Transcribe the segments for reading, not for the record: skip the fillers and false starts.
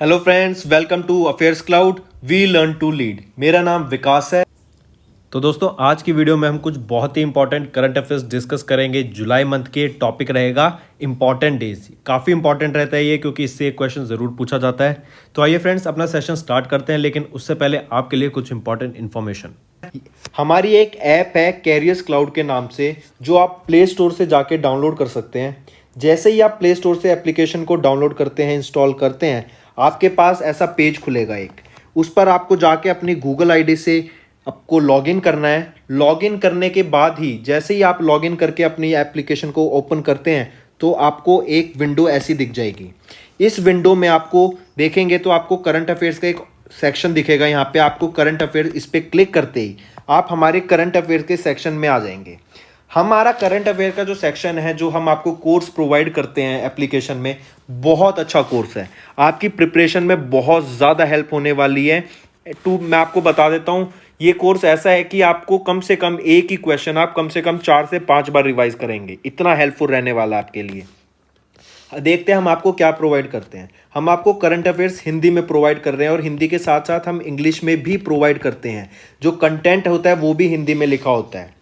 Hello friends, welcome to Affairs Cloud. We learn to lead. मेरा नाम विकास है। तो दोस्तों, आज की वीडियो में हम कुछ बहुत ही इंपॉर्टेंट करंट अफेयर्स डिस्कस करेंगे। जुलाई मंथ के टॉपिक रहेगा इंपॉर्टेंट डेज। काफ़ी इंपॉर्टेंट रहता है ये, क्योंकि इससे एक क्वेश्चन ज़रूर पूछा जाता है। तो आइए फ्रेंड्स, अपना सेशन स्टार्ट करते हैं, लेकिन उससे पहले आपके लिए कुछ इंपॉर्टेंट इन्फॉर्मेशन। हमारी एक ऐप है कैरियर्स क्लाउड के नाम से, जो आप प्ले स्टोर से जाके डाउनलोड कर सकते हैं। जैसे ही आप प्ले स्टोर से एप्लीकेशन को डाउनलोड करते हैं, इंस्टॉल करते हैं, आपके पास ऐसा पेज खुलेगा एक। उस पर आपको जाके अपनी गूगल आईडी से आपको लॉगिन करना है। लॉगिन करने के बाद ही, जैसे ही आप लॉगिन करके अपनी एप्लीकेशन को ओपन करते हैं, तो आपको एक विंडो ऐसी दिख जाएगी। इस विंडो में आपको देखेंगे तो आपको करंट अफेयर्स का एक सेक्शन दिखेगा। यहाँ पे आपको करंट अफेयर, इस पर क्लिक करते ही आप हमारे करंट अफेयर के सेक्शन में आ जाएंगे। हमारा करंट अफेयर का जो सेक्शन है, जो हम आपको कोर्स प्रोवाइड करते हैं एप्लीकेशन में, बहुत अच्छा कोर्स है। आपकी प्रिपरेशन में बहुत ज़्यादा हेल्प होने वाली है। मैं आपको बता देता हूँ, ये कोर्स ऐसा है कि आपको कम से कम एक ही क्वेश्चन आप कम से कम 4 से 5 बार रिवाइज करेंगे। इतना हेल्पफुल रहने वाला है आपके लिए। देखते हैं हम आपको क्या प्रोवाइड करते हैं। हम आपको करंट अफेयर्स हिंदी में प्रोवाइड कर रहे हैं, और हिंदी के साथ साथ हम इंग्लिश में भी प्रोवाइड करते हैं। जो कंटेंट होता है वो भी हिंदी में लिखा होता है।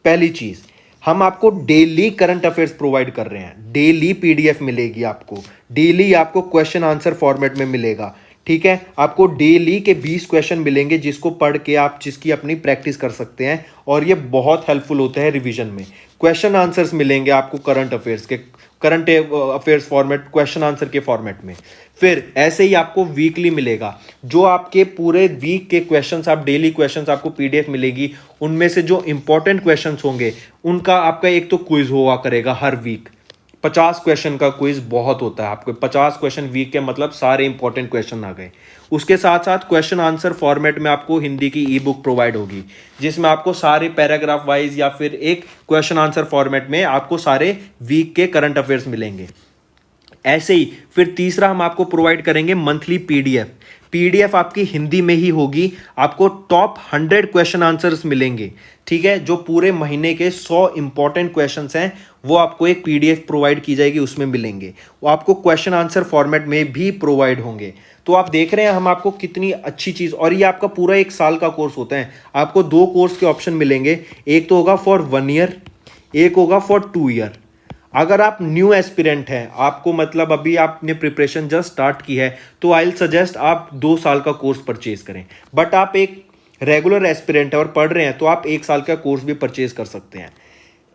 पहली चीज़, हम आपको डेली करंट अफेयर्स प्रोवाइड कर रहे हैं। डेली पीडीएफ मिलेगी आपको, डेली आपको क्वेश्चन आंसर फॉर्मेट में मिलेगा। ठीक है, आपको डेली के 20 क्वेश्चन मिलेंगे, जिसको पढ़ के आप जिसकी अपनी प्रैक्टिस कर सकते हैं, और ये बहुत हेल्पफुल होता है रिवीजन में। क्वेश्चन आंसर्स मिलेंगे आपको करंट अफेयर्स के, current affairs format, question answer के फॉर्मेट में। फिर ऐसे ही आपको वीकली मिलेगा, जो आपके पूरे वीक के क्वेश्चंस, आप डेली क्वेश्चंस आपको पीडीएफ मिलेगी। उनमें से जो इंपॉर्टेंट क्वेश्चंस होंगे, उनका आपका एक तो क्विज हुआ करेगा हर वीक। 50 क्वेश्चन का क्विज बहुत होता है। आपको 50 क्वेश्चन वीक के मतलब सारे इंपॉर्टेंट क्वेश्चन आ गए। उसके साथ साथ क्वेश्चन आंसर फॉर्मेट में आपको हिंदी की ई बुक प्रोवाइड होगी, जिसमें आपको सारे पैराग्राफ वाइज या फिर एक क्वेश्चन आंसर फॉर्मेट में आपको सारे वीक के करंट अफेयर्स मिलेंगे। ऐसे ही फिर तीसरा हम आपको प्रोवाइड करेंगे मंथली पीडीएफ। पीडीएफ आपकी हिंदी में ही होगी। आपको टॉप 100 क्वेश्चन आंसर्स मिलेंगे। ठीक है, जो पूरे महीने के 100 इंपॉर्टेंट क्वेश्चंस हैं, वो आपको एक पीडीएफ प्रोवाइड की जाएगी, उसमें मिलेंगे। वो आपको क्वेश्चन आंसर फॉर्मेट में भी प्रोवाइड होंगे। तो आप देख रहे हैं हम आपको कितनी अच्छी चीज़, और ये आपका पूरा 1 साल का कोर्स होता है। आपको 2 कोर्स के ऑप्शन मिलेंगे, एक तो होगा फॉर 1 ईयर, एक होगा फॉर 2 ईयर। अगर आप न्यू एस्पिरेंट हैं, आपको मतलब अभी आपने प्रिपरेशन जस्ट स्टार्ट की है, तो आई विल सजेस्ट आप 2 साल का कोर्स परचेज करें। बट आप एक रेगुलर एस्पिरेंट है और पढ़ रहे हैं, तो आप 1 साल का कोर्स भी परचेज कर सकते हैं।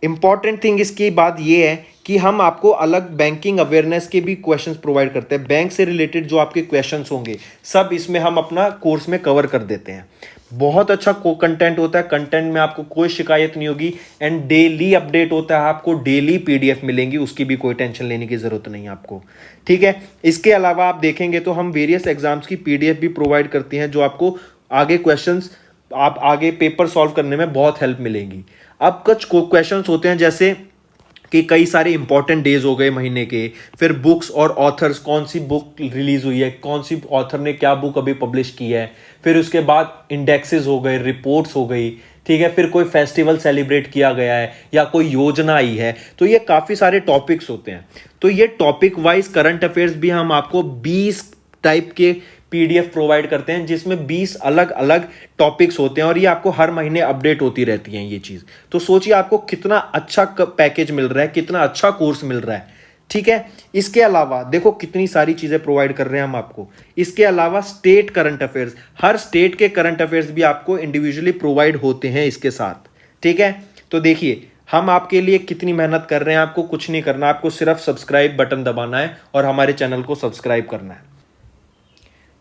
इंपॉर्टेंट थिंग इसकी बात यह है कि हम आपको अलग बैंकिंग अवेयरनेस के भी क्वेश्चंस प्रोवाइड करते हैं। बैंक से रिलेटेड जो आपके क्वेश्चंस होंगे, सब इसमें हम अपना कोर्स में कवर कर देते हैं। बहुत अच्छा कंटेंट होता है। कंटेंट में आपको कोई शिकायत नहीं होगी, एंड डेली अपडेट होता है। आपको डेली पीडीएफ मिलेंगी, उसकी भी कोई टेंशन लेने की जरूरत नहीं है आपको। ठीक है, इसके अलावा आप देखेंगे तो हम वेरियस एग्जाम्स की पीडीएफ भी प्रोवाइड करती हैं, जो आपको आगे क्वेश्चंस, आप आगे पेपर सॉल्व करने में बहुत हेल्प मिलेगी। अब कुछ क्वेश्चंस होते हैं, जैसे कि कई सारे इंपॉर्टेंट डेज हो गए महीने के, फिर बुक्स और ऑथर्स, कौन सी बुक रिलीज हुई है, कौन सी ऑथर ने क्या बुक अभी पब्लिश की है, फिर उसके बाद इंडेक्सेस हो गए, रिपोर्ट्स हो गई। ठीक है, फिर कोई फेस्टिवल सेलिब्रेट किया गया है या कोई योजना आई है। तो ये काफ़ी सारे टॉपिक्स होते हैं। तो ये टॉपिक वाइज करंट अफेयर्स भी हम आपको 20 टाइप के पीडीएफ प्रोवाइड करते हैं, जिसमें 20 अलग अलग टॉपिक्स होते हैं, और ये आपको हर महीने अपडेट होती रहती हैं ये चीज़। तो सोचिए आपको कितना अच्छा पैकेज मिल रहा है, कितना अच्छा कोर्स मिल रहा है। ठीक है, इसके अलावा देखो कितनी सारी चीज़ें प्रोवाइड कर रहे हैं हम आपको। इसके अलावा स्टेट करंट अफेयर्स, हर स्टेट के करंट अफेयर्स भी आपको इंडिविजुअली प्रोवाइड होते हैं इसके साथ। ठीक है, तो देखिए हम आपके लिए कितनी मेहनत कर रहे हैं। आपको कुछ नहीं करना, आपको सिर्फ सब्सक्राइब बटन दबाना है और हमारे चैनल को सब्सक्राइब करना है।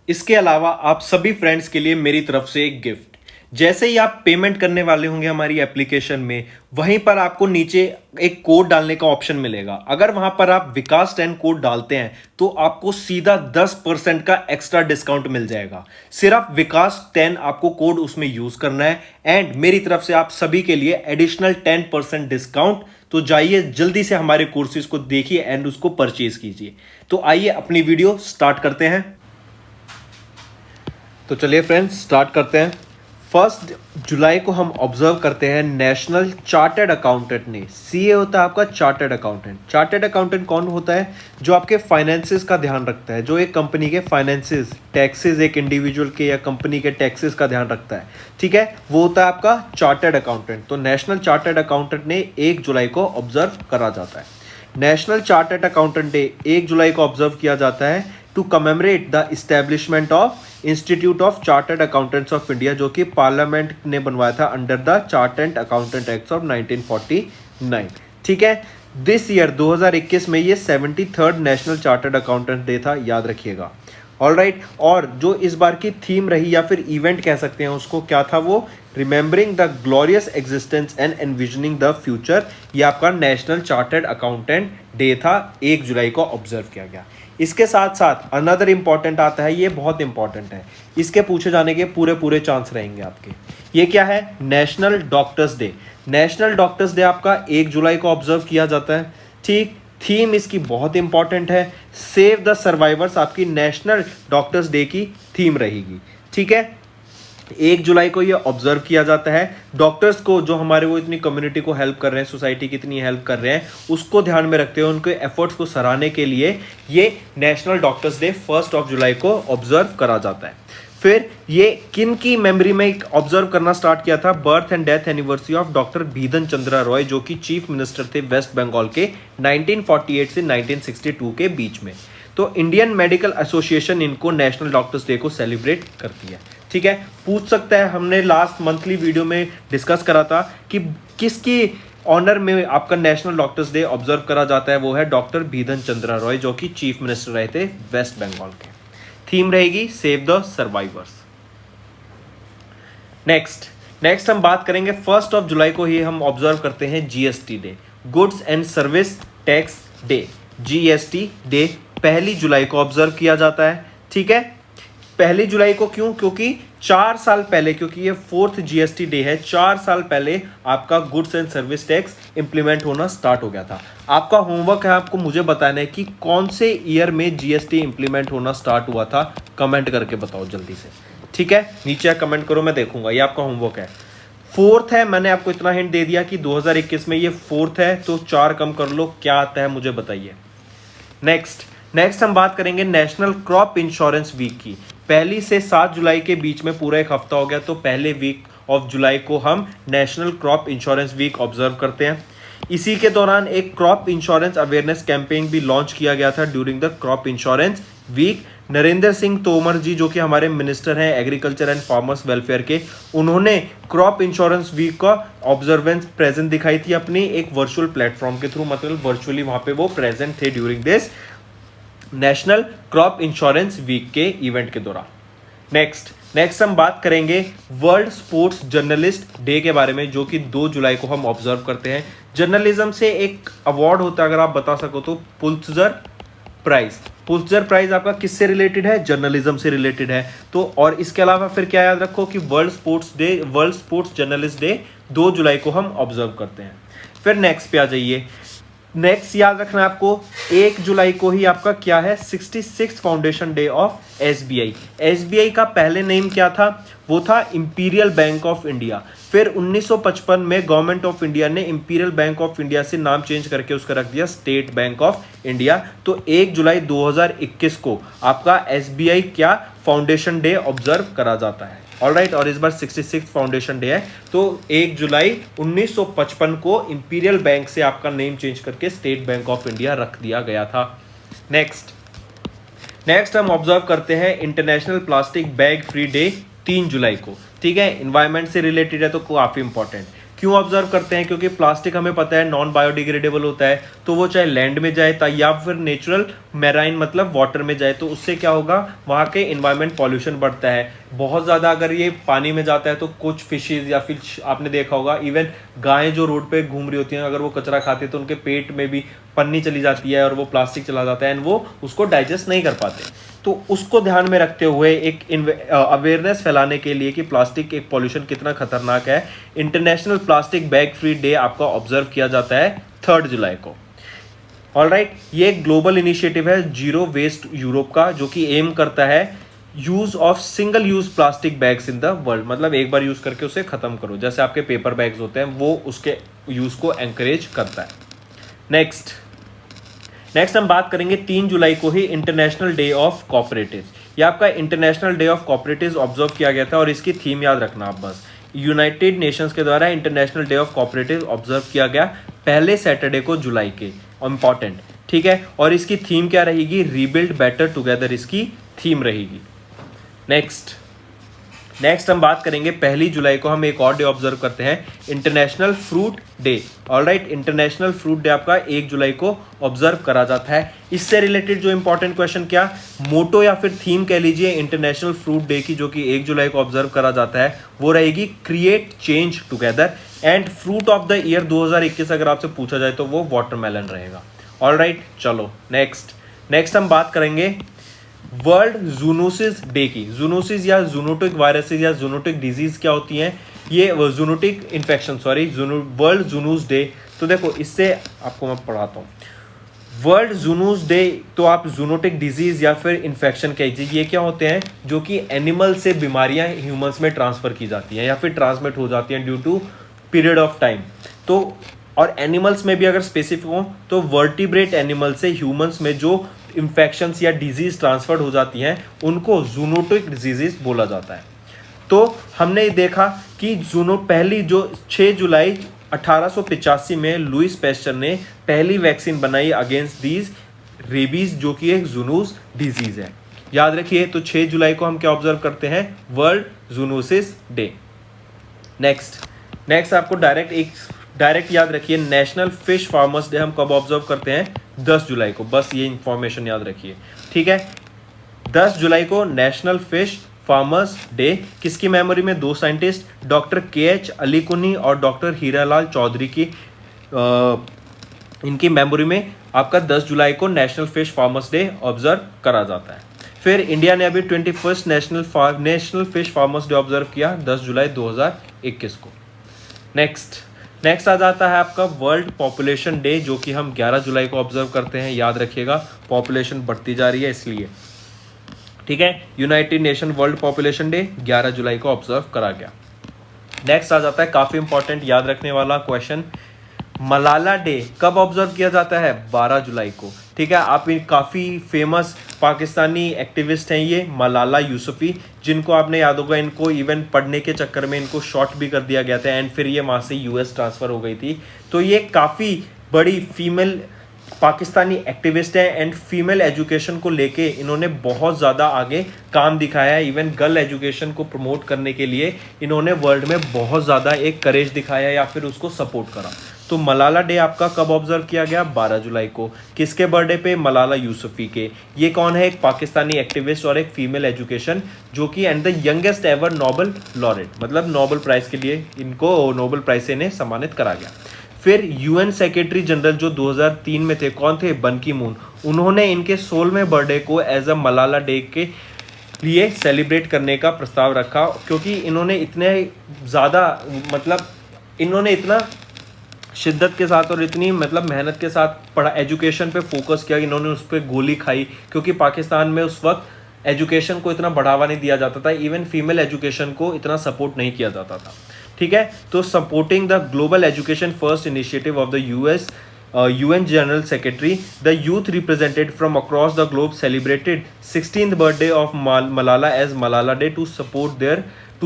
इसके अलावा आप सभी फ्रेंड्स के लिए मेरी तरफ से एक गिफ्ट। जैसे ही आप पेमेंट करने वाले होंगे हमारी एप्लीकेशन में, वहीं पर आपको नीचे एक कोड डालने का ऑप्शन मिलेगा। अगर वहां पर आप विकास 10 कोड डालते हैं, तो आपको सीधा 10% का एक्स्ट्रा डिस्काउंट मिल जाएगा। सिर्फ विकास 10 आपको कोड उसमें यूज करना है, एंड मेरी तरफ से आप सभी के लिए एडिशनल 10% डिस्काउंट। तो जाइए जल्दी से हमारे कोर्सेज को देखिए एंड उसको परचेज कीजिए। तो आइए अपनी वीडियो स्टार्ट करते हैं। तो चलिए फ्रेंड्स, स्टार्ट करते हैं। 1 जुलाई को हम ऑब्जर्व करते हैं नेशनल चार्टर्ड अकाउंटेंट ने। सीए होता है आपका चार्टर्ड अकाउंटेंट। चार्टर्ड अकाउंटेंट कौन होता है? जो आपके फाइनेंसेस का ध्यान रखता है, जो एक कंपनी के फाइनेंसेस, टैक्सेस, एक इंडिविजुअल के या कंपनी के टैक्सेस का ध्यान रखता है, ठीक है, वो होता है आपका चार्टर्ड अकाउंटेंट। तो नेशनल चार्टर्ड अकाउंटेंट ने 1 जुलाई को ऑब्जर्व करा जाता है। नेशनल चार्टर्ड अकाउंटेंट डे 1 जुलाई को ऑब्जर्व किया जाता है to commemorate the establishment of institute of chartered accountants of India, जो कि पार्लियामेंट ने बनवाया था under the chartered accountant act of 1949। ठीक है, दिस ईयर 2021 में ये 73rd national chartered accountant day था, याद रखिएगा। ऑलराइट, और जो इस बार की थीम रही या फिर इवेंट कह सकते हैं उसको, क्या था वो? Remembering the glorious existence and envisioning the future. ये आपका नेशनल चार्टर्ड अकाउंटेंट डे था, 1 जुलाई को ऑब्जर्व किया गया। इसके साथ साथ अनदर इंपॉर्टेंट आता है, ये बहुत इंपॉर्टेंट है, इसके पूछे जाने के पूरे चांस रहेंगे आपके। ये क्या है? National doctors day. National doctors day आपका 1 जुलाई को ऑब्जर्व किया जाता है। ठीक, थीम इसकी बहुत इंपॉर्टेंट है, सेव द सर्वाइवर्स आपकी नेशनल डॉक्टर्स डे की थीम रहेगी। ठीक है, 1 जुलाई को ये ऑब्जर्व किया जाता है। डॉक्टर्स को, जो हमारे वो इतनी कम्युनिटी को हेल्प कर रहे हैं, सोसाइटी की इतनी हेल्प कर रहे हैं, उसको ध्यान में रखते हुए उनके एफर्ट्स को सराहने के लिए ये नेशनल डॉक्टर्स डे 1 जुलाई को ऑब्जर्व करा जाता है। फिर ये किन की मेमोरी में ऑब्जर्व करना स्टार्ट किया था? Birth and death anniversary of doctor Bidhan Chandra Roy, जो कि चीफ मिनिस्टर थे वेस्ट बंगाल के 1948 से 1962 के बीच में। तो इंडियन मेडिकल एसोसिएशन इनको नेशनल डॉक्टर्स डे को सेलिब्रेट करती है। ठीक है, पूछ सकता है, हमने लास्ट मंथली वीडियो में डिस्कस करा था कि किसकी ऑनर में आपका नेशनल डॉक्टर्स डे ऑब्जर्व करा जाता है। वो है डॉक्टर बिधन चंद्रा रॉय, जो कि चीफ मिनिस्टर रहे थे वेस्ट बंगाल के। थीम रहेगी सेव द सर्वाइवर्स। नेक्स्ट हम बात करेंगे 1 जुलाई को ही हम ऑब्जर्व करते हैं GST day, goods and service tax day. GST day 1 जुलाई को ऑब्जर्व किया जाता है। ठीक है, 1 जुलाई को क्यों? क्योंकि 4 साल पहले, क्योंकि ये 4th जीएसटी डे है, 4 साल पहले आपका goods and service tax implement होना स्टार्ट हो गया था। आपका होमवर्क है, आपको मुझे बताना है कि कौन से ईयर में जीएसटी इंप्लीमेंट होना स्टार्ट हुआ था। कमेंट करके बताओ जल्दी से। ठीक है, नीचे कमेंट करो, मैं देखूंगा। ये आपका होमवर्क है। 4th है, मैंने आपको इतना हिंट दे दिया कि 2021 में ये 4th है, तो 4 कम कर लो, क्या आता है मुझे बताइए। नेक्स्ट हम बात करेंगे नेशनल क्रॉप इंश्योरेंस वीक की। 1 से 7 जुलाई के बीच में पूरा एक हफ्ता हो गया, तो पहले वीक ऑफ जुलाई को हम national crop insurance week observe करते हैं। इसी के दौरान एक क्रॉप इंश्योरेंस अवेयरनेस कैंपेन भी लॉन्च किया गया था during the crop insurance week. Narendra Singh Tomar ji, जो कि हमारे मिनिस्टर हैं एग्रीकल्चर एंड फार्मर्स वेलफेयर के, उन्होंने क्रॉप इंश्योरेंस वीक का ऑब्जर्वेंस प्रेजेंट दिखाई थी अपनी एक वर्चुअल प्लेटफॉर्म के थ्रू, मतलब वर्चुअली वहां पे वो प्रेजेंट थे during this national crop insurance week के इवेंट के दौरान। नेक्स्ट हम बात करेंगे वर्ल्ड स्पोर्ट्स जर्नलिस्ट डे के बारे में, जो कि 2 जुलाई को हम ऑब्जर्व करते हैं। जर्नलिज्म से एक अवार्ड होता है, अगर आप बता सको तो, पुलित्जर प्राइज। पुलित्जर प्राइज आपका किससे रिलेटेड है? जर्नलिज्म से रिलेटेड है। तो और इसके अलावा फिर क्या याद रखो कि वर्ल्ड स्पोर्ट्स जर्नलिस्ट डे 2 जुलाई को हम ऑब्जर्व करते हैं। फिर नेक्स्ट पे आ जाइए। नेक्स्ट याद रखना है आपको, 1 जुलाई को ही आपका क्या है? 66 foundation day of SBI. SBI का पहले नेम क्या था? वो था इंपीरियल बैंक ऑफ इंडिया। फिर 1955 में गवर्नमेंट ऑफ इंडिया ने इंपीरियल बैंक ऑफ इंडिया से नाम चेंज करके उसका रख दिया स्टेट बैंक ऑफ इंडिया। तो 1 जुलाई 2021 को आपका एसबीआई क्या फाउंडेशन डे ऑब्जर्व करा जाता है। ऑलराइट, और इस बार 66 फाउंडेशन डे है। तो 1 जुलाई 1955 को इंपीरियल बैंक से आपका नेम चेंज करके स्टेट बैंक ऑफ इंडिया रख दिया गया था। नेक्स्ट हम ऑब्जर्व करते हैं international plastic bag free day 3 जुलाई को। ठीक है, इन्वायरमेंट से रिलेटेड है तो काफी इंपॉर्टेंट। क्यों ऑब्जर्व करते हैं? क्योंकि प्लास्टिक हमें पता है नॉन बायोडिग्रेडेबल होता है, तो वो चाहे लैंड में जाए या फिर नेचुरल मैराइन मतलब वाटर में जाए, तो उससे क्या होगा? वहाँ के इन्वायरमेंट पॉल्यूशन बढ़ता है बहुत ज़्यादा। अगर ये पानी में जाता है तो कुछ फिशेज, या फिर आपने देखा होगा इवन गायें जो रोड पे घूम रही होती हैं, अगर वो कचरा खाती है तो उनके पेट में भी पन्नी चली जाती है और वो प्लास्टिक चला जाता है एंड वो उसको डाइजेस्ट नहीं कर पाते। तो उसको ध्यान में रखते हुए एक अवेयरनेस फैलाने के लिए कि प्लास्टिक एक पॉल्यूशन कितना खतरनाक है, international plastic bag free day आपका ऑब्जर्व किया जाता है 3 जुलाई को। ऑलराइट, ये एक ग्लोबल इनिशिएटिव है जीरो वेस्ट यूरोप का, जो कि एम करता है use of single use plastic bags in the world, मतलब एक बार यूज करके उसे खत्म करो, जैसे आपके पेपर बैग्स होते हैं, वो उसके यूज को एनकरेज करता है। नेक्स्ट हम बात करेंगे 3 जुलाई को ही इंटरनेशनल डे ऑफ कोऑपरेटिव्स। ये आपका international day of cooperatives observe किया गया था, और इसकी थीम याद रखना आप बस, यूनाइटेड नेशंस के द्वारा international day of cooperatives observe किया गया पहले सैटरडे को जुलाई के, इंपॉर्टेंट, ठीक है। और इसकी थीम क्या रहेगी, रीबिल्ड बेटर टुगेदर इसकी थीम रहेगी। नेक्स्ट हम बात करेंगे 1 जुलाई को हम एक और डे ऑब्जर्व करते हैं, international fruit day. Alright, international fruit day आपका 1 जुलाई को ऑब्जर्व करा जाता है। इससे रिलेटेड जो इंपॉर्टेंट क्वेश्चन, क्या मोटो या फिर थीम कह लीजिए इंटरनेशनल फ्रूट डे की, जो कि 1 जुलाई को ऑब्जर्व करा जाता है, वो रहेगी create change together, and fruit of the year 2021 अगर आपसे पूछा जाए तो वो वाटरमेलन रहेगा। ऑलराइट, चलो नेक्स्ट हम बात करेंगे वर्ल्ड जूनोसिस डे की। जूनोसिस या जूनोटिक वायरसेस या जूनोटिक डिजीज क्या होती हैं, ये zoonotic infection, world zoonoses day. तो देखो, इससे आपको मैं पढ़ाता हूँ। वर्ल्ड जूनोस डे, तो आप जूनोटिक डिजीज या फिर इन्फेक्शन कहिए, ये क्या होते हैं, जो कि एनिमल से बीमारियां ह्यूमंस में ट्रांसफर की जाती हैं या फिर ट्रांसमिट हो जाती हैं due to period of time. तो और एनिमल्स में भी अगर स्पेसिफिक हो तो वर्टिब्रेट एनिमल से ह्यूमंस में जो इन्फेक्शंस या डिजीज ट्रांसफर्ड हो जाती हैं, उनको जूनोटिक डिजीजेस बोला जाता है। तो हमने देखा कि पहली जो 6 जुलाई 1885 में लुइस पैस्चर ने पहली वैक्सीन बनाई अगेंस्ट दीज रेबीज, जो कि एक जूनोस डिजीज है। याद रखिए, तो 6 जुलाई को हम क्या ऑब्जर्व करते हैं, वर्ल्ड जूनोसिस डे। नेक्स्ट आपको डायरेक्ट याद रखिए, नेशनल फिश फार्मर्स डे हम कब ऑब्जर्व करते हैं, 10 जुलाई को। बस ये इंफॉर्मेशन याद रखिए, ठीक है। 10 जुलाई को नेशनल फिश फार्मर्स डे, किसकी मेमोरी में, 2 साइंटिस्ट डॉक्टर KH अलीकुनी और डॉक्टर हीरालाल चौधरी की इनकी मेमोरी में आपका 10 जुलाई को national fish farmers day observe करा जाता है। फिर इंडिया ने अभी 21st national fish farmers day observe किया 10 जुलाई 2021 को। नेक्स्ट आ जाता है आपका वर्ल्ड पॉपुलेशन डे, जो कि हम 11 जुलाई को ऑब्जर्व करते हैं। याद रखिएगा, पॉपुलेशन बढ़ती जा रही है इसलिए, ठीक है। United nation world population day 11 जुलाई को ऑब्जर्व करा गया। नेक्स्ट आ जाता है काफी इंपॉर्टेंट याद रखने वाला क्वेश्चन, मलाला डे कब ऑब्जर्व किया जाता है, 12 जुलाई को, ठीक है। आप काफ़ी फेमस पाकिस्तानी एक्टिविस्ट हैं ये मलाला यूसुफी, जिनको आपने याद होगा, इनको इवन पढ़ने के चक्कर में इनको शॉर्ट भी कर दिया गया था, एंड फिर ये वहाँ से US ट्रांसफ़र हो गई थी। तो ये काफ़ी बड़ी फीमेल पाकिस्तानी एक्टिविस्ट है, एंड फीमेल एजुकेशन को लेके इन्होंने बहुत ज़्यादा आगे काम दिखाया है। इवन गर्ल एजुकेशन को प्रमोट करने के लिए इन्होंने वर्ल्ड में बहुत ज़्यादा एक करेज दिखाया या फिर उसको सपोर्ट करा। तो मलाला डे आपका कब ऑब्जर्व किया गया, 12 जुलाई को। किसके बर्थडे पे, मलाला यूसुफी के। ये कौन है, एक पाकिस्तानी एक्टिविस्ट और एक फीमेल एजुकेशन, जो कि and the youngest ever Nobel laureate, मतलब नोबेल प्राइज़ के लिए इनको नोबेल प्राइज से इन्हें सम्मानित करा गया। फिर UN सेक्रेटरी जनरल जो 2003 में थे, कौन थे, बन की मून, उन्होंने इनके 16वें बर्थडे को एज अ मलाला डे के लिए सेलिब्रेट करने का प्रस्ताव रखा, क्योंकि इन्होंने इतने ज़्यादा इन्होंने इतना शिद्दत के साथ और इतनी मेहनत के साथ एजुकेशन पे फोकस किया, इन्होंने उस पर गोली खाई, क्योंकि पाकिस्तान में उस वक्त एजुकेशन को इतना बढ़ावा नहीं दिया जाता था, इवन फीमेल एजुकेशन को इतना सपोर्ट नहीं किया जाता था, ठीक है। तो supporting the global education first initiative of the UN general secretary, the youth represented from across the globe celebrated 16th birthday of Malala as Malala day to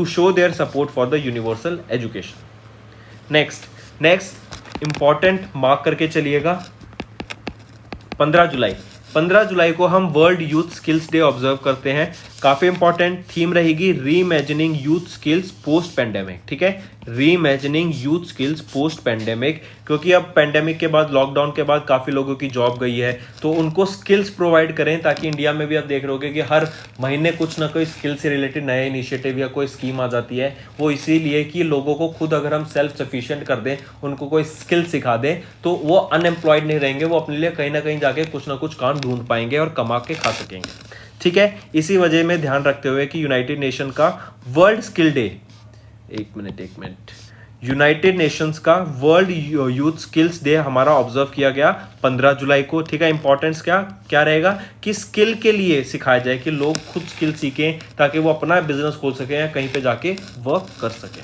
show their support for the universal education. Next important mark करके चलिएगा, 15 जुलाई को हम world youth skills day observe करते हैं। काफ़ी important theme रहेगी reimagining youth skills post pandemic, ठीक है, reimagining youth skills post pandemic, क्योंकि अब पेंडेमिक के बाद, लॉकडाउन के बाद काफ़ी लोगों की जॉब गई है, तो उनको स्किल्स प्रोवाइड करें, ताकि इंडिया में भी आप देख रहे होगे कि हर महीने कुछ ना कोई स्किल से रिलेटेड नया इनिशिएटिव या कोई स्कीम आ जाती है। वो इसीलिए कि लोगों को खुद अगर हम सेल्फ सफिशिएंट कर दें, उनको कोई स्किल सिखा दें, तो वो अनएम्प्लॉयड नहीं रहेंगे, वो अपने लिए कहीं ना कहीं जाके कुछ ना कुछ काम ढूंढ पाएंगे और कमा के खा सकेंगे, ठीक है। इसी वजह में ध्यान रखते हुए कि यूनाइटेड नेशन का वर्ल्ड स्किल डे, एक मिनट, यूनाइटेड नेशंस का वर्ल्ड यूथ स्किल्स डे हमारा ऑब्जर्व किया गया 15 जुलाई को। ठीक है, इंपॉर्टेंस क्या क्या रहेगा कि स्किल के लिए सिखाया जाए कि लोग खुद स्किल सीखें ताकि वो अपना बिजनेस खोल सकें या कहीं पे जाके वर्क कर सकें।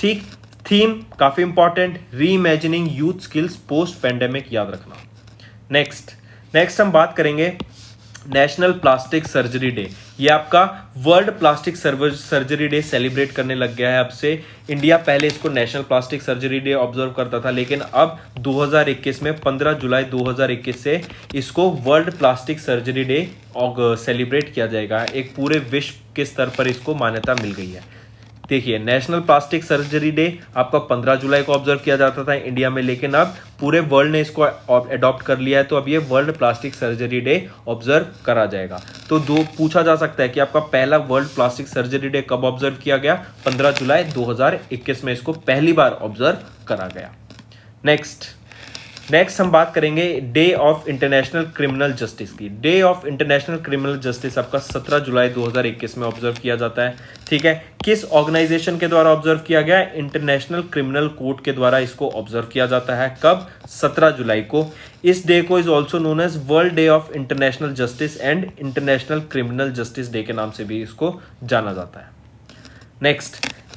ठीक, थीम काफी इंपॉर्टेंट, री imagining youth skills post pandemic, याद रखना। नेक्स्ट हम बात करेंगे नेशनल प्लास्टिक सर्जरी डे। ये आपका world plastic surgery day celebrate करने लग गया है अब से। इंडिया पहले इसको national plastic surgery day observe करता था, लेकिन अब 2021 में 15 जुलाई 2021 से इसको world plastic surgery day celebrate किया जाएगा। एक पूरे विश्व के स्तर पर इसको मान्यता मिल गई है। देखिए, नेशनल प्लास्टिक सर्जरी डे आपका 15 जुलाई को ऑब्जर्व किया जाता था इंडिया में, लेकिन अब पूरे वर्ल्ड ने इसको अडॉप्ट कर लिया है, तो अब ये world plastic surgery day observe करा जाएगा। तो दो पूछा जा सकता है कि आपका पहला वर्ल्ड प्लास्टिक सर्जरी डे कब ऑब्जर्व किया गया? 15 जुलाई 2021 में इसको पहली बार ऑब्जर्व करा गया। नेक्स्ट हम बात करेंगे day of international criminal justice की। Day of international criminal justice आपका 17 जुलाई 2021 में ऑब्जर्व किया जाता है। ठीक है, किस ऑर्गेनाइजेशन के द्वारा ऑब्जर्व किया गया? इंटरनेशनल क्रिमिनल कोर्ट के द्वारा इसको ऑब्जर्व किया जाता है। कब? 17 जुलाई को। इस डे को is also known as world day of international justice and international criminal justice day के नाम से भी इसको जाना जाता है।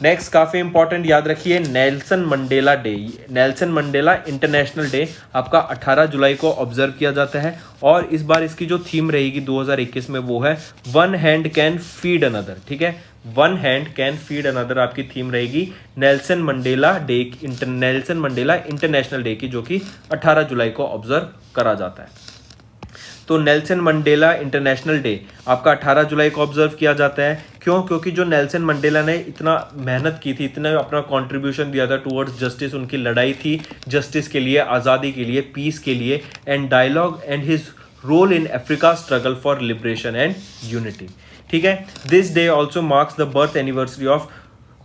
नेक्स्ट काफी इंपॉर्टेंट, याद रखिए, Nelson Mandela day. Nelson Mandela international day आपका 18 जुलाई को ऑब्जर्व किया जाता है, और इस बार इसकी जो थीम रहेगी 2021 में वो है one hand can feed another. ठीक है, one hand can feed another आपकी थीम रहेगी Nelson Mandela day, Nelson Mandela international day की, जो कि 18 जुलाई को ऑब्जर्व करा जाता है। तो नेल्सन मंडेला इंटरनेशनल डे आपका 18 जुलाई को ऑब्जर्व किया जाता है। क्यों? क्योंकि जो नेल्सन मंडेला ने इतना मेहनत की थी, इतना अपना कंट्रीब्यूशन दिया था टुवर्ड्स जस्टिस, उनकी लड़ाई थी जस्टिस के लिए, आज़ादी के लिए, पीस के लिए, and dialogue and his role in Africa struggle for liberation and unity. ठीक है, this day also marks the birth anniversary of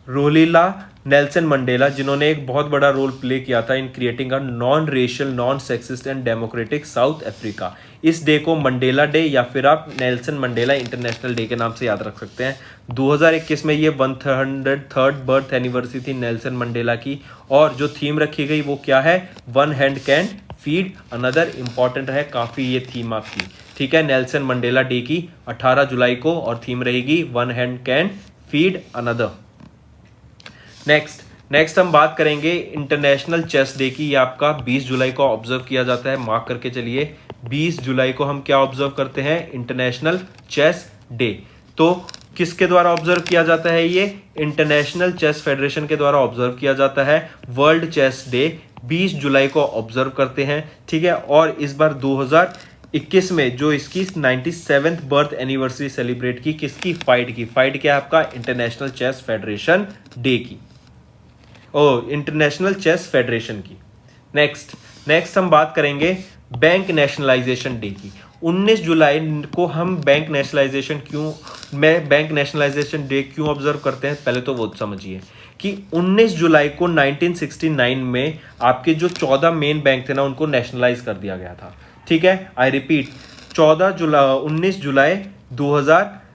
Rolihlahla Nelson Mandela, जिन्होंने एक बहुत बड़ा रोल प्ले किया था in creating a non racial, non sexist and democratic South Africa. इस day को मंडेला डे या फिर आप नेल्सन मंडेला इंटरनेशनल डे के नाम से याद रख सकते हैं। 2021 में ये 103rd बर्थ एनिवर्सरी थी नेल्सन मंडेला की, और जो थीम रखी गई वो क्या है? One hand can feed another. Important है काफ़ी ये थीम आपकी। ठीक है, नेल्सन मंडेला डे की 18 जुलाई को, और थीम रहेगी one hand can feed another. Next हम बात करेंगे इंटरनेशनल चेस डे की। ये आपका 20 जुलाई को ऑब्जर्व किया जाता है, मार्क करके चलिए। 20 जुलाई को हम क्या ऑब्जर्व करते हैं? International chess day. तो किसके द्वारा ऑब्जर्व किया जाता है? ये इंटरनेशनल चेस फेडरेशन के द्वारा ऑब्जर्व किया जाता है। वर्ल्ड चेस डे 20 जुलाई को ऑब्जर्व करते हैं। ठीक है, और इस बार 2021 में जो इसकी 97th बर्थ एनिवर्सरी सेलिब्रेट की, किसकी? फाइट क्या है आपका? इंटरनेशनल चेस फेडरेशन डे की, इंटरनेशनल चेस फेडरेशन की। नेक्स्ट हम बात करेंगे बैंक नेशनलाइजेशन डे की। 19 जुलाई को हम बैंक नेशनलाइजेशन डे क्यों ऑब्जर्व करते हैं? पहले तो वो समझिए कि 19 जुलाई को 1969 में आपके जो 14 मेन बैंक थे ना, उनको नेशनलाइज कर दिया गया था। ठीक है, आई रिपीट,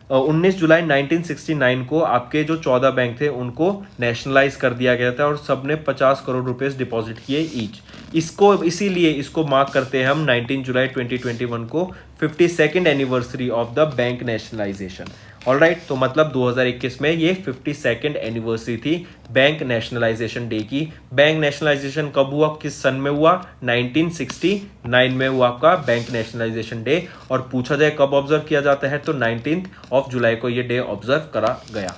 19 जुलाई 1969 को आपके जो 14 बैंक थे उनको नेशनलाइज कर दिया गया था, और सबने 50 करोड़ रुपए डिपॉजिट किए ईच। इसीलिए इसको मार्क करते हैं हम 19 जुलाई 2021 को 52nd anniversary of the bank nationalisation. Alright, तो मतलब 2021 में ये 52nd एनिवर्सरी थी बैंक नेशनलाइजेशन डे की। बैंक नेशनलाइजेशन कब हुआ, किस सन में हुआ? 1969 में हुआ आपका बैंक नेशनलाइजेशन डे। और पूछा जाए कब ऑब्जर्व किया जाता है, तो 19 जुलाई को ये डे ऑब्जर्व करा गया।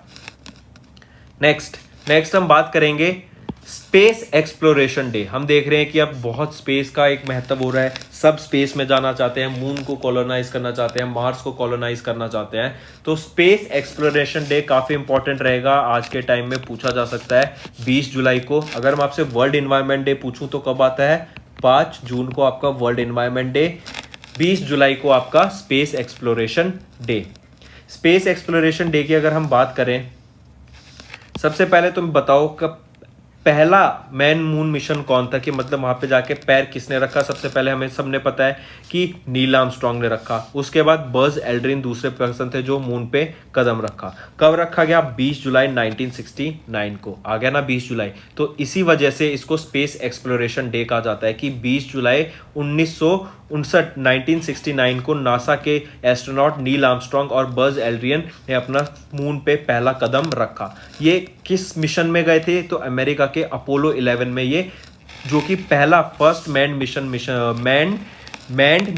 नेक्स्ट हम बात करेंगे स्पेस एक्सप्लोरेशन डे। हम देख रहे हैं कि अब बहुत स्पेस का एक महत्व हो रहा है, सब स्पेस में जाना चाहते हैं, मून को कॉलोनाइज करना चाहते हैं, मार्स को कॉलोनाइज करना चाहते हैं। तो स्पेस एक्सप्लोरेशन डे काफी इंपॉर्टेंट रहेगा, आज के टाइम में पूछा जा सकता है 20 जुलाई को। अगर मैं आपसे वर्ल्ड एनवायरनमेंट डे पूछूं तो कब आता है? 5 जून को आपका वर्ल्ड एनवायरनमेंट डे, 20 जुलाई को आपका space exploration day. Space exploration day की अगर हम बात करें, सबसे पहले तुम बताओ कि पहला मैन मून मिशन कौन था, कि मतलब वहां पे जाके पैर किसने रखा। सबसे पहले हमें सबने पता है कि नील आर्मस्ट्रांग ने रखा। उसके बाद बज एल्ड्रिन दूसरे पर्सन थे जो मून पे कदम रखा। कब रखा गया? 20 जुलाई 1969 को। आ गया ना 20 जुलाई। तो इसी वजह से इसको स्पेस एक्सप्लोरेशन डे कहा जाता है कि 20 जुलाई 1969 को नासा के एस्ट्रोनॉट नील आर्मस्ट्रांग और बज एल्ड्रिन ने अपना मून पे पहला कदम रखा। ये किस मिशन में गए थे? तो अमेरिका के अपोलो 11 में, ये जो कि पहला फर्स्ट मैन्ड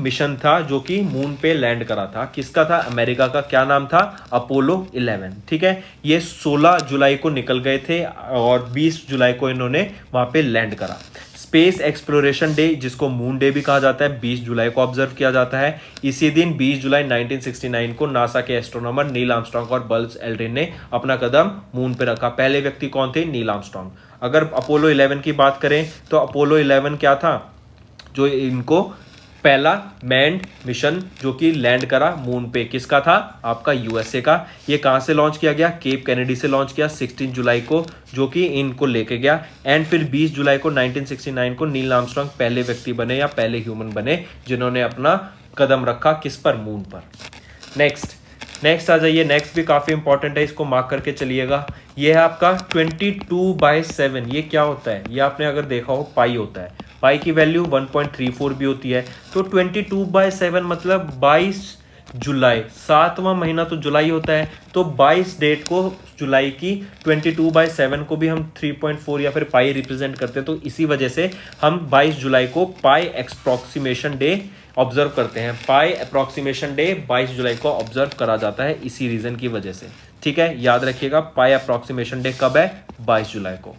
मिशन था जो कि मून पे लैंड करा था। किसका था? अमेरिका का। क्या नाम था? अपोलो 11। ठीक है, ये 16 जुलाई को निकल गए थे और 20 जुलाई को इन्होंने वहां पे लैंड करा। स्पेस एक्सप्लोरेशन डे, जिसको मून डे भी कहा जाता है, 20 जुलाई को ऑब्जर्व किया जाता है। इसी दिन 20 जुलाई 1969 को नासा के एस्ट्रोनॉमर नील आर्मस्ट्रांग और बज एल्ड्रिन ने अपना कदम मून पे रखा। पहले व्यक्ति कौन थे? Neil Armstrong. अगर अपोलो 11 की बात करें तो अपोलो 11 क्या था? जो इनको पहला मैन्ड मिशन जो कि लैंड करा मून पे, किसका था? आपका यूएसए का। ये कहां से लॉन्च किया गया? केप कैनेडी से लॉन्च किया 16 जुलाई को, जो कि इनको लेके गया। एंड फिर 20 जुलाई को 1969 को नील आर्मस्ट्रांग पहले व्यक्ति बने या पहले ह्यूमन बने जिन्होंने अपना कदम रखा किस पर? मून पर। नेक्स्ट आ जाइए। नेक्स्ट भी काफी इंपॉर्टेंट है, इसको मार्क करके चलिएगा। ये है आपका 22/7। ये क्या होता है? ये आपने अगर देखा हो पाई होता है। पाई की वैल्यू 1.34 भी होती है। तो 22/7 मतलब 22 जुलाई, 7वां महीना तो जुलाई होता है। तो 22 डेट को जुलाई की 22/7 को भी हम 3.4 या फिर पाई रिप्रेजेंट करते हैं। तो इसी वजह से हम 22 जुलाई को पाई अप्रोक्सीमेशन डे ऑब्जर्व करते हैं। पाई अप्रोक्सीमेशन डे 22 जुलाई को ऑब्जर्व करा जाता है इसी रीजन की वजह से। ठीक है, याद रखिएगा पाई अप्रोक्सीमेशन डे कब है? 22 जुलाई को।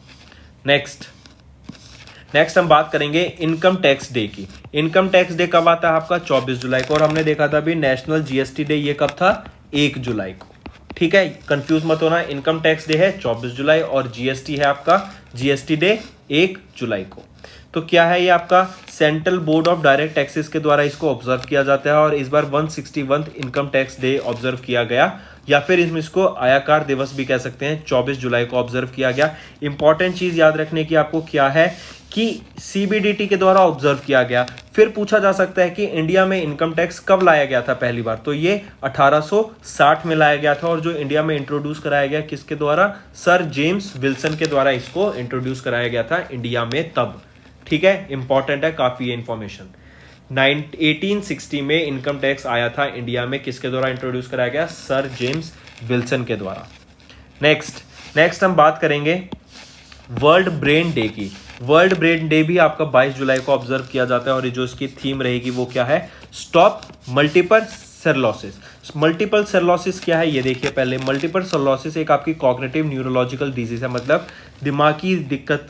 नेक्स्ट हम बात करेंगे इनकम टैक्स डे की। इनकम टैक्स डे कब आता है आपका? 24 जुलाई को। और हमने देखा था भी नेशनल जीएसटी डे, ये कब था? 1 जुलाई को। ठीक है, कंफ्यूज मत होना। इनकम टैक्स डे है 24 जुलाई और जीएसटी है आपका जीएसटी डे 1 जुलाई को। तो क्या है ये आपका? Central board of direct taxes के द्वारा इसको ऑब्जर्व किया जाता है और इस बार 161th income tax day observe किया गया, या फिर इसको आयकर दिवस भी कह सकते हैं। 24 जुलाई को ऑब्जर्व किया गया। इंपॉर्टेंट चीज याद रखने की आपको क्या है कि सीबीडीटी के द्वारा ऑब्जर्व किया गया। फिर पूछा जा सकता है कि इंडिया में इनकम टैक्स कब लाया गया था पहली बार? तो ये 1860 में लाया गया था। और जो इंडिया में इंट्रोड्यूस कराया गया किसके द्वारा? सर जेम्स विल्सन के द्वारा इसको इंट्रोड्यूस कराया गया था इंडिया में तब। ठीक है, इंपॉर्टेंट है काफी ये इंफॉर्मेशन। 1860 में इनकम टैक्स आया था इंडिया में, किसके द्वारा इंट्रोड्यूस कराया गया? सर जेम्स विल्सन के द्वारा। नेक्स्ट हम बात करेंगे वर्ल्ड ब्रेन डे की। वर्ल्ड ब्रेन डे भी आपका 22 जुलाई को ऑब्जर्व किया जाता है और जो इसकी थीम रहेगी वो क्या है? Stop multiple cirrhosis. Multiple cirrhosis क्या है ये देखिए पहले। मल्टीपल सेरोसिस एक आपकी कॉग्निटिव न्यूरोलॉजिकल डिजीज है, मतलब दिमागी दिक्कत,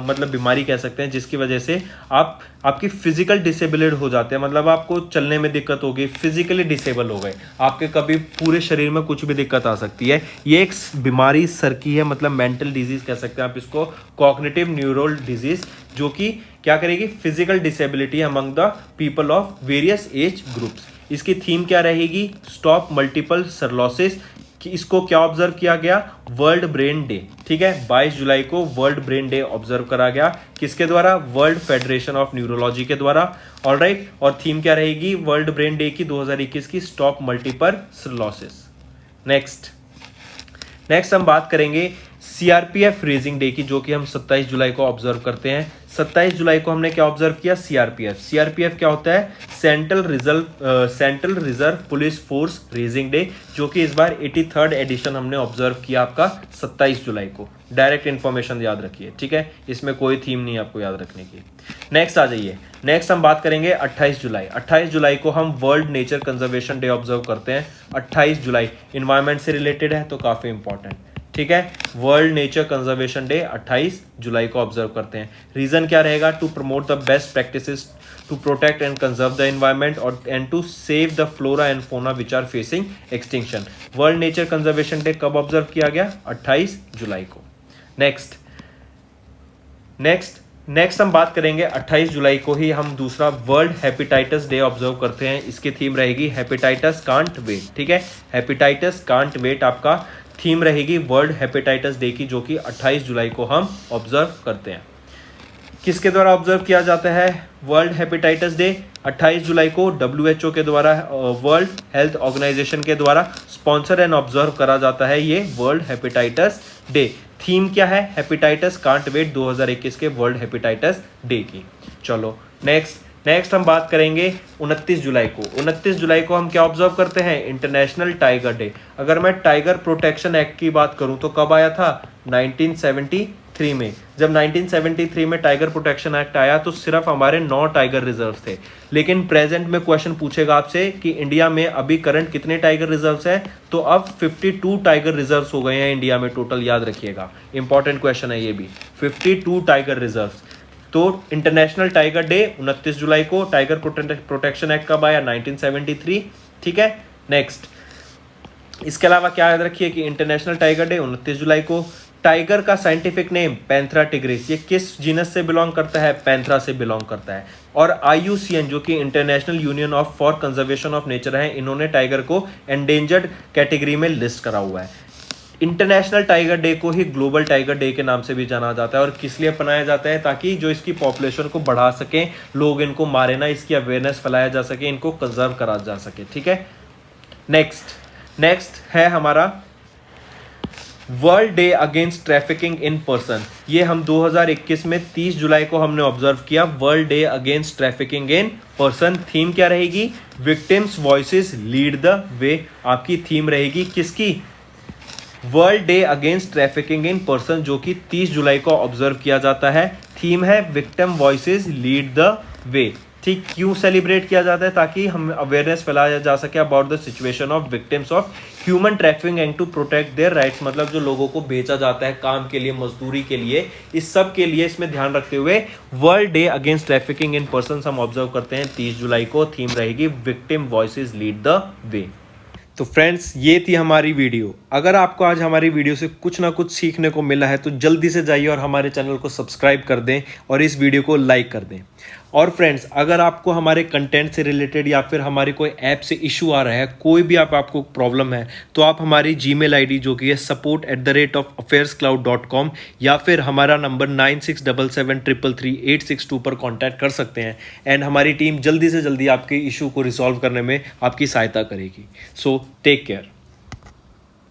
मतलब बीमारी कह सकते हैं, जिसकी वजह से आपकी फिजिकल डिसेबल्ड हो जाते हैं। मतलब आपको चलने में दिक्कत हो गई, फिजिकली डिसेबल हो गए, आपके कभी पूरे शरीर में कुछ भी दिक्कत आ सकती है। ये एक बीमारी सर की है, मतलब मेंटल डिजीज कह सकते हैं आप इसको, कॉग्निटिव न्यूरल डिजीज, जो कि क्या करेगी? Physical disability among the people of various age groups. इसकी थीम क्या रहेगी? Stop multiple cirrhosis. इसको क्या ऑब्जर्व किया गया? World brain day. ठीक है, 22 जुलाई को वर्ल्ड ब्रेन डे ऑब्जर्व करा गया। किसके द्वारा? वर्ल्ड फेडरेशन ऑफ न्यूरोलॉजी के द्वारा। ऑलराइट, और थीम क्या रहेगी वर्ल्ड ब्रेन डे की 2021 की? Stop multiple cirrhosis. नेक्स्ट हम बात करेंगे सीआरपीएफ रेजिंग डे की, जो कि हम 27 जुलाई को ऑब्जर्व करते हैं। 27 जुलाई को हमने क्या ऑब्जर्व किया? सीआरपीएफ क्या होता है? Central reserve police force raising day, जो कि इस बार 83rd एडिशन हमने ऑब्जर्व किया आपका 27 जुलाई को। डायरेक्ट इन्फॉर्मेशन याद रखिए, ठीक है, इसमें कोई थीम नहीं आपको याद रखने की। नेक्स्ट आ जाइए। नेक्स्ट हम बात करेंगे 28 जुलाई। 28 जुलाई को हम world nature conservation day observe करते हैं। 28 जुलाई इन्वायरमेंट से रिलेटेड है तो काफी इंपॉर्टेंट। ठीक है, वर्ल्ड नेचर कंजर्वेशन डे 28 जुलाई को ऑब्जर्व करते हैं। रीजन क्या रहेगा? To promote the best practices to protect and conserve the environment और and to save the flora and fauna which are facing extinction. World nature conservation day कब observe किया गया? 28 जुलाई को। नेक्स्ट हम बात करेंगे 28 जुलाई को ही हम दूसरा वर्ल्ड हेपेटाइटिस डे ऑब्जर्व करते हैं। इसकी थीम रहेगी हेपेटाइटिस कांट वेट। ठीक है, हेपेटाइटिस कांट वेट आपका थीम रहेगी वर्ल्ड हेपेटाइटिस डे की, जो कि 28 जुलाई को हम ऑब्जर्व करते हैं। किसके द्वारा ऑब्जर्व किया जाता है वर्ल्ड हेपेटाइटिस डे? 28 जुलाई को WHO के द्वारा, वर्ल्ड हेल्थ ऑर्गेनाइजेशन के द्वारा स्पॉन्सर एंड ऑब्जर्व करा जाता है ये वर्ल्ड हेपेटाइटिस डे। थीम क्या है? हेपेटाइटिस कांट वेट 2021 के वर्ल्ड हेपेटाइटिस डे की। चलो नेक्स्ट हम बात करेंगे 29 जुलाई को। 29 जुलाई को हम क्या ऑब्जर्व करते हैं? International tiger day. अगर मैं टाइगर प्रोटेक्शन एक्ट की बात करूं तो कब आया था? 1973 में। जब 1973 में टाइगर प्रोटेक्शन एक्ट आया तो सिर्फ हमारे 9 टाइगर रिजर्व थे, लेकिन प्रेजेंट में क्वेश्चन पूछेगा आपसे कि इंडिया में अभी करंट कितने टाइगर रिजर्व्स हैं, तो अब 52 टाइगर रिजर्व्स हो गए हैं इंडिया में टोटल, याद रखिएगा, इंपॉर्टेंट क्वेश्चन है ये भी। 52 टाइगर रिजर्व्स। तो इंटरनेशनल टाइगर डे 29 जुलाई को। टाइगर प्रोटेक्शन एक्ट कब आया? 1973। ठीक है। नेक्स्ट, इसके अलावा क्या याद रखिए कि इंटरनेशनल टाइगर डे 29 जुलाई को। टाइगर का साइंटिफिक नेम पैंथेरा टिग्रिस। ये किस जीनस से बिलोंग करता है? पैंथेरा से बिलोंग करता है। और IUCN जो कि international union of for conservation of nature है, इन्होंने टाइगर को एंडेंजर्ड कैटेगरी में लिस्ट करा हुआ है। इंटरनेशनल टाइगर डे को ही ग्लोबल टाइगर डे के नाम से भी जाना जाता है। और किस लिए मनाया जाता है? ताकि जो इसकी पॉपुलेशन को बढ़ा सकें, लोग इनको मारे ना, इसकी अवेयरनेस फैलाया जा सके, इनको कंजर्व करा जा सके। ठीक है। नेक्स्ट है हमारा world day against trafficking in person. ये हम 2021 में 30 जुलाई को हमने ऑब्जर्व किया, world day against trafficking in person. Theme क्या रहेगी? Victims voices lead the way. आपकी थीम रहेगी किसकी? World day against trafficking in person, जो कि 30 जुलाई को ऑब्जर्व किया जाता है। थीम है victim voices lead the way. ठीक, क्यों सेलिब्रेट किया जाता है? ताकि हम अवेयरनेस फैलाया जा सके about the situation of victims of human trafficking and to protect their rights. मतलब जो लोगों को बेचा जाता है काम के लिए, मजदूरी के लिए, इस सब के लिए इसमें ध्यान रखते हुए world day against trafficking in person हम ऑब्जर्व करते हैं 30 जुलाई को। थीम रहेगी victim voices lead the way. तो फ्रेंड्स, ये थी हमारी वीडियो। अगर आपको आज हमारी वीडियो से कुछ ना कुछ सीखने को मिला है तो जल्दी से जाइए और हमारे चैनल को सब्सक्राइब कर दें और इस वीडियो को लाइक कर दें। और फ्रेंड्स, अगर आपको हमारे कंटेंट से रिलेटेड या फिर हमारी कोई ऐप से इशू आ रहा है, कोई भी आपको प्रॉब्लम है, तो आप हमारी जीमेल आईडी जो कि है support@affairscloud.com या फिर हमारा नंबर 9677333862 पर कॉन्टैक्ट कर सकते हैं। एंड हमारी टीम जल्दी से जल्दी आपके इशू को रिजॉल्व करने में आपकी सहायता करेगी। So take care.